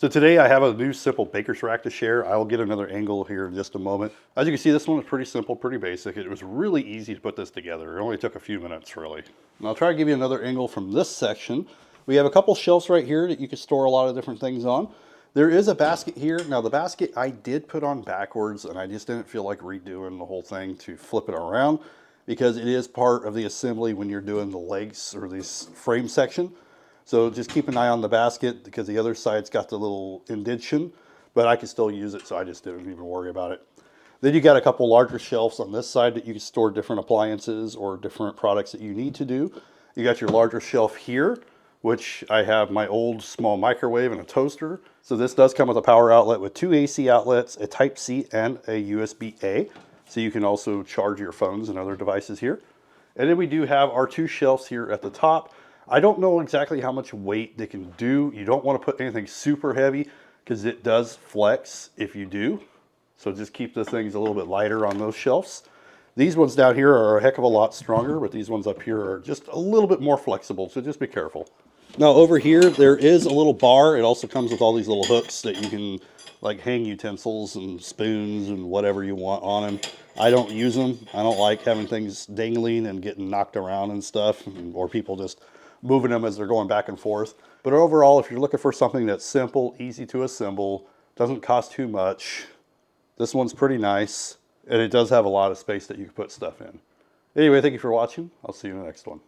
So today I have a new simple baker's rack to share. I will get another angle here in just a moment. As you can see, this one is pretty simple, pretty basic. It was really easy to put this together. It only took a few minutes, really. And I'll try to give you another angle from this section. We have a couple shelves right here that you can store a lot of different things on. There is a basket here. Now the basket I did put on backwards, and I just didn't feel like redoing the whole thing to flip it around because it is part of the assembly when you're doing the legs or this frame section. So just keep an eye on the basket because the other side's got the little indentation, but I can still use it, so I just didn't even worry about it. Then you got a couple larger shelves on this side that you can store different appliances or different products that you need to do. You got your larger shelf here, which I have my old small microwave and a toaster. So this does come with a power outlet with two AC outlets, a Type-C and a USB-A. So you can also charge your phones and other devices here. And then we do have our two shelves here at the top. I don't know exactly how much weight they can do. You don't want to put anything super heavy because it does flex if you do. So just keep the things a little bit lighter on those shelves. These ones down here are a heck of a lot stronger, but these ones up here are just a little bit more flexible, so just be careful. Now over here, there is a little bar. It also comes with all these little hooks that you can like hang utensils and spoons and whatever you want on them. I don't use them. I don't like having things dangling and getting knocked around and stuff, or people just moving them as they're going back and forth. But overall, if you're looking for something that's simple, easy to assemble, doesn't cost too much, this one's pretty nice, and it does have a lot of space that you can put stuff in. Anyway, thank you for watching. I'll see you in the next one.